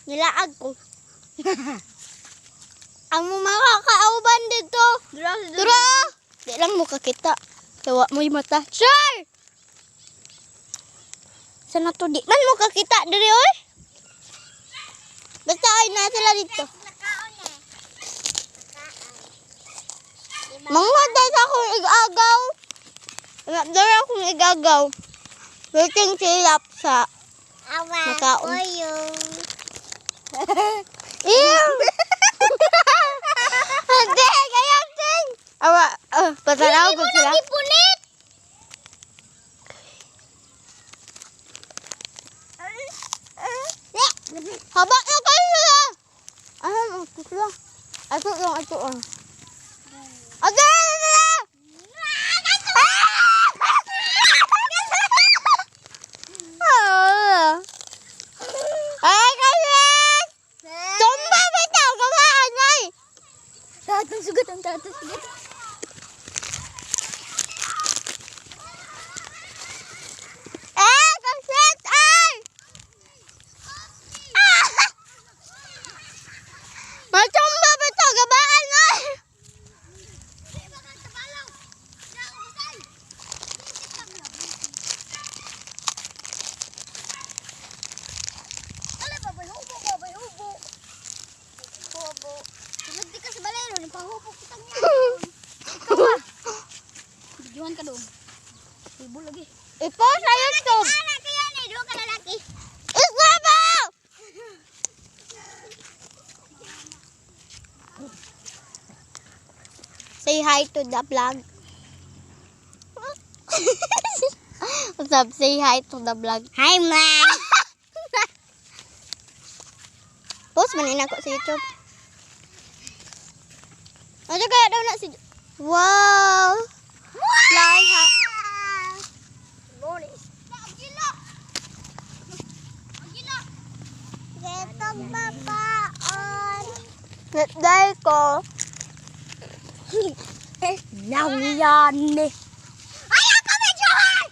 Nilaag ko. Ang makakauban dito. Dura! Di lang mo kakita. Tawa mo yung mata. Sure! Sana to di man mo kakita diri oy. Basta ay na sila dito. Mga dahil akong igagaw. Dahil akong igagaw. Waiting silap sa makaon. Ew! Hindi, kayang ting! Awa, patanaw ko sila. Hindi mo punit! Haba na kayo sila! Ito sila. Ito lang. Ate! Ay, kalit! Tumba ba ito? Gawaan ay! Tatang sugat. Kasit! Ay! Matumba ba ito? Gawaan ay! Sunod di ka sa balero, nipahupok kitang niya. Ikaw ba? Videohan ka doon. Ibo lagi. Ipo sa YouTube. Anak kaya na, doon ka lalaki. Isama! Say hi to the vlog. What's up? Say hi to the vlog. Hi, ma'am. Post manin ako sa YouTube. Ano kaya daw na si... Wow! Fly ha. Getong babaon. Netday ko. Nangyyan ni. Ayaw ka medyohan!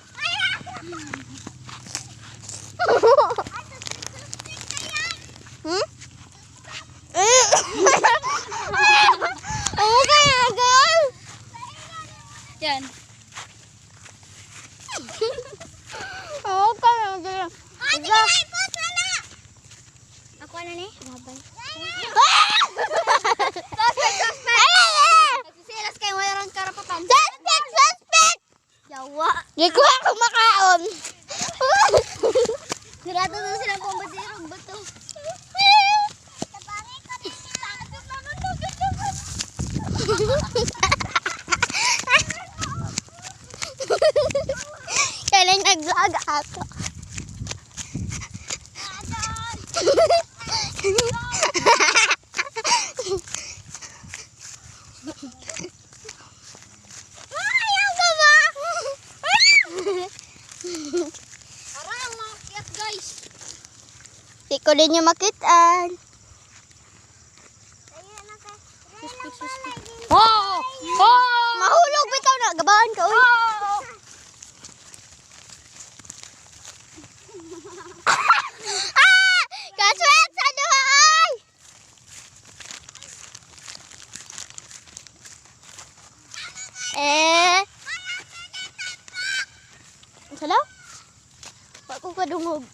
Yan. Okay, okay. Ate, post wala. Ako na ni? Babay. Suspect! Nagsisilas kayo, mayroon karapatan. Suspect! Yawa. Di ko ako makaon. Sirado na silang pambadirong bato. Kailan nag-vlog ako? Ayaw ka ba? Parang makakit guys. Di ko din yung makitaan. Oh! Mahulog bitaw na. Gabahan ka, uy. Kaswet sa duha, ay! Salaw? Wala ko kadungog.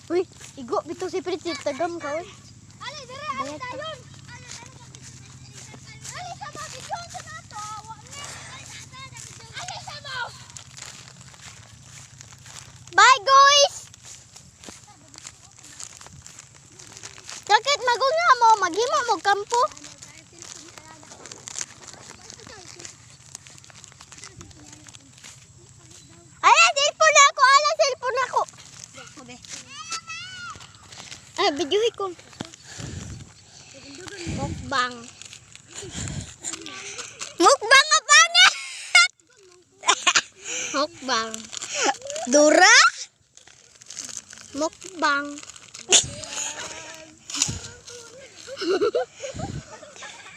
Uy, igo. Bito si Pritsit. Tagam ka, uy. Ali, dire. Ali, tayon. Ali, sama. Bidyon sa nato. Ali, sama. Bye, guys! Bakit magunga mo? Maghimo mo kampo? Ayan, cellphone na ako. Ala, cellphone na ako. Videohin ko. Mukbang. Mukbang apa nga? Mukbang. Dura? Mukbang.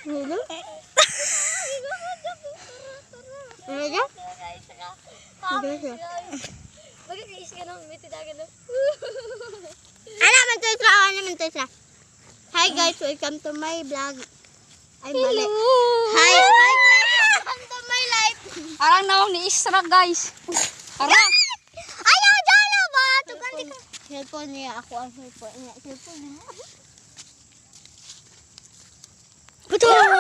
Ano? Ano? Bakit is ka nang mitidagan na? Ano naman to sa? Hi guys, welcome to my vlog. Ay, mali. Hi guys, welcome to my life. Arang nawang ni Isra, guys. Arang. Ayaw, dala ba? Tuganti ka. Cellphone niya, ako ang cellphone niya. Cellphone niya. Betul.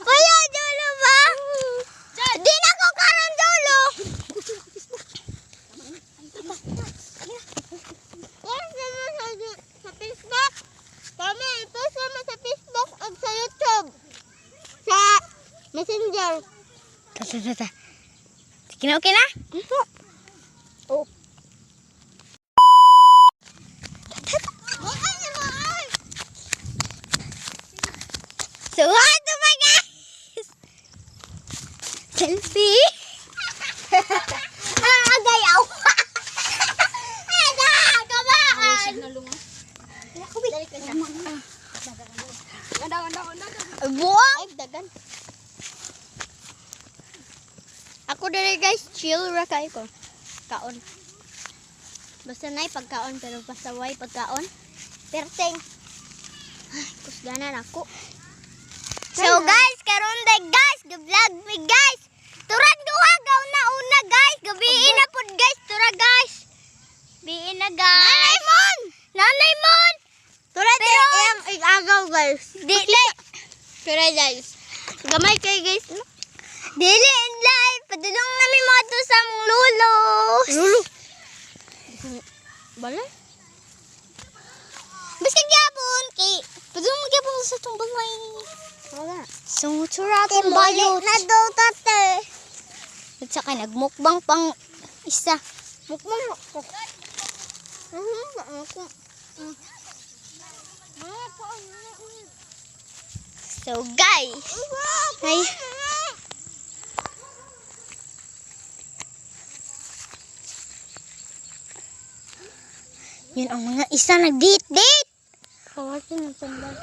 Kaya dulu ba? Di na ko karon dulu. Sa Facebook. Kami i-post naman sa Facebook at sa YouTube. Sa Messenger. Tata. Okay na? Oh. So, ano ba guys? Selfie? Gayaw! Kabaan! Dali ka siya. Buwang! Ay, dagan. Ako dali guys, chill ra kayo ko. Kaon. Basta na pagkaon, pero pasaway pagkaon. Perteng. Ay, kusganan ako. So guys, karon day guys, vlog me guys. Turag duha gaw na una guys, gabiin na pud guys, tura guys. Biin na guys. Nanay mon. Turag yang igagaw guys. Dili. Tura guys. Gamay kay guys. No? Dili in live, padulong nami mo to sa lulo. Lulo. Balay. Bisig gyapon kay padulong mo gyapon sa tong balay. Wala. Sumutura akong bayot. Na daw tate. At saka nagmukbang pang isa. Mukbang ako. So guys. Ay. Yun ang mga isa nag-date-date. Kawasin ang sandal.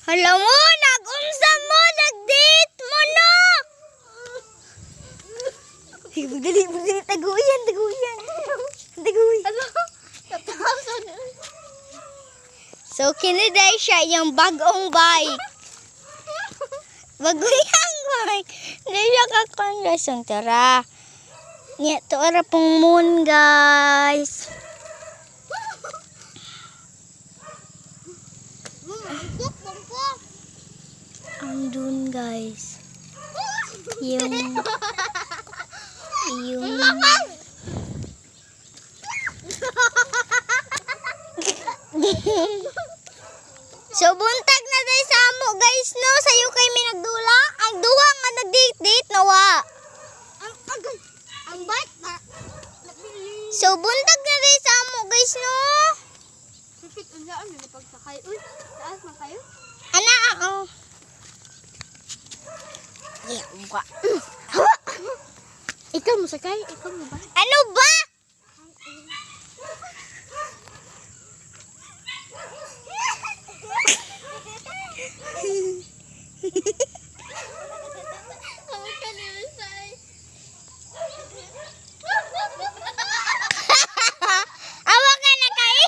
Hala mo, nag-unsa mo, nag-date mo na! Dali, taguyan. So, kiniday siya yung bagong bike. Bagong bike. Hindi siya kakondasyon. Tara. Ito ara pong moon, guys. Andun guys. Yung So buntag na day sa amo guys no, sayo kay mi nagdula. Ang duha nga nag-date nawa. Ang bike ba? So buntag na day sa amo guys no. Sipit unjaan ni pagsakay. Uy, taas man kayo? Ana ako. Yeah, buka. Ikaw mo sakay? Ikaw mo ba? Ano ba? Awa ka na kayo.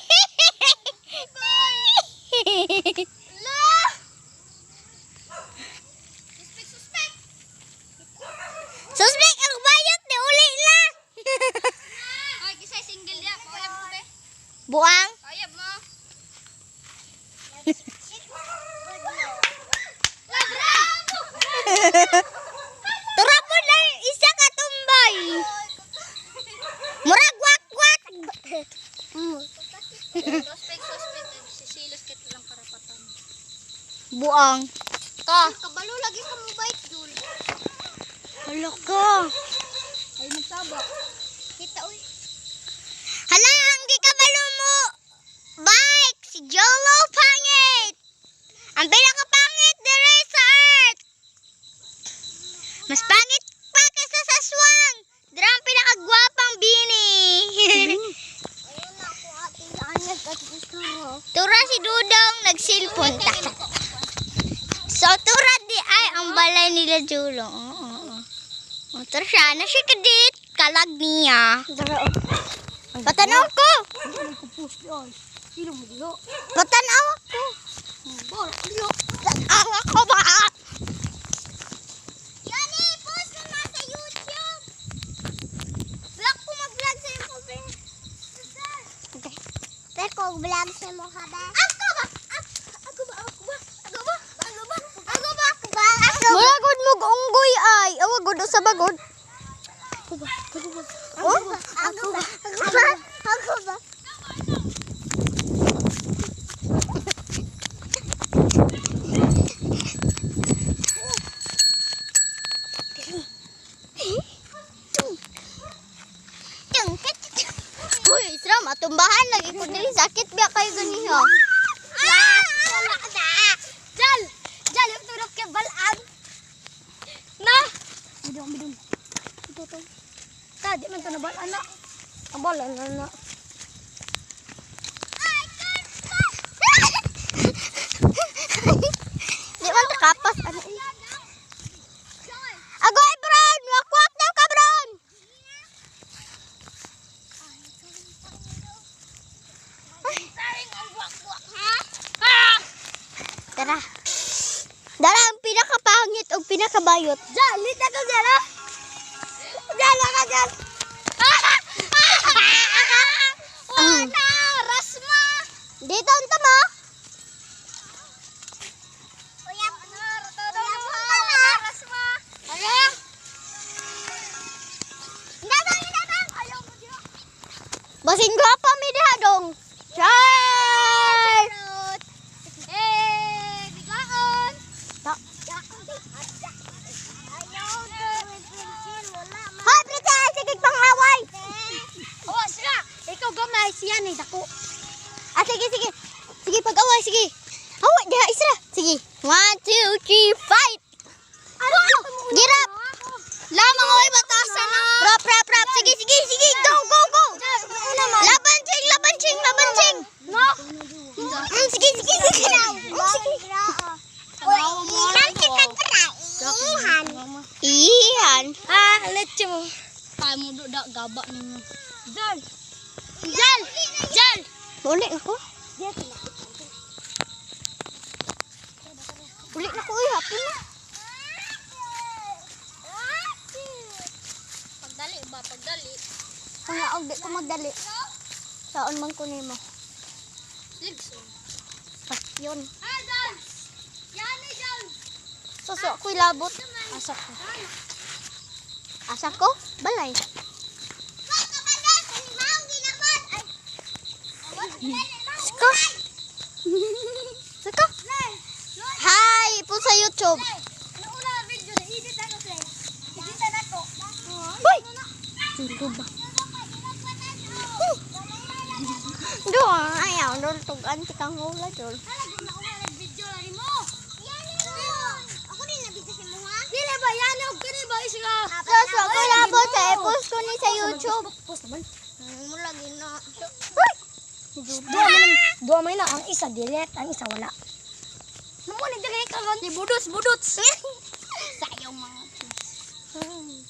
Suspect ang bayot ni uli na. Ay, kisay single dia, payab mo be. Buang. Payab mo. Tura po na isa ka tumbay. Murag wak. Suspect, sisilos ket lang karapatan. Buang. Ka. Kabalo lagi ka mo bike dul. Hala ka. Ay magsaba. Kita uy. Hala, ang di kabalo mo. Bike, si Jolo pangit. Ang pinakapangit dire sa earth. Mas pangit pa kaysa sa swang. Dire ang pinakagwapang bini. Ayun na ako ating anyag at gusto. Tura si Dudong nagsilpon ta. nila Julo. Oo. Motor siya na siya kadit. Kalag niya. Patanaw ko. Patanaw ako. Patanaw ako ba? Yani, post mo na sa YouTube. Vlog ko mag-vlog sa iyo, be. Okay. Pero kung vlog sa mo ka ba? Ako ba? Wala gud mo unggoy ay. Awa gud sa bagod. Ako ba? Uy, Isra, matumbahan lagi ko dili sakit biya kayo ganiha. Wala na. Jal, yung turok kay balaan. Na. Bidong. Ito. Tadi man to na balaan na. Ang balaan na. Di man kapas ano eh. Agoy, Bron! Wakwak daw ka, Bron! Tara. Dara, ang pinakapangit o pinakabayot. Jal, lita ka dala. Dala ka dyan. Wala, rasma. Dito ang tama. Basing gwapa mi diha dong. Char! Bigaon. Tak. Hoy, prita, sige pangaway. Oh, sila. Ikaw gamay siya ni dako. Sige. Sige, pag-away, sige. Away, diha, isra. Sige. 1, 2, 3, fight! Girap! Lamang, oy, batasan na. Rap. Sige. Go. Laban, ching. No. Sige. Ihan. Let's mo. Kaya mo do gaba ninyo. Jal. Uli ako. Uli na ko, uy, hapon na. Pagdali. Kung naog, di ko magdali. Saan man ko nimo? Ligs. Yun. Jal. Yani, Jal. Suso, ako'y labot. Asa ko? Balay. Saka. Hi, po sa YouTube. Nauna video na edit ako play. Edit ako. Hoy! Dito ba? Doon, ayaw. Doon, tugan kang hula doon. Nauna video na mo. Ako din na video si mo ha. Dili ba yan og kini ba isga. Suso, ako'y labot sa i-post ko ni sa YouTube. Post naman. Mo lagi na. Hoy! Dua man na ang isa delete, ang isa wala. Namo ni delete ka ron budots. Sayang mga.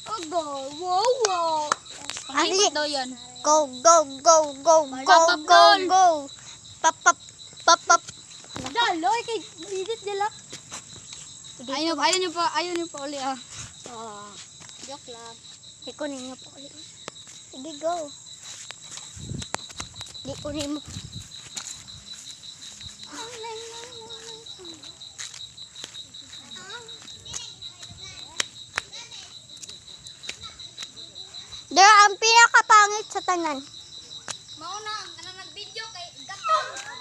Ogo, wow. Ali. Daw yan. Go. Pap. Daloy kay edit nila. Ayaw niyo pa uli ah. Joke lang. Ikunin niyo po ulit. Sige, go. Di kunin mo. Dara, ang pinakapangit sa tanan. Mauna, nag-video kay Gatong.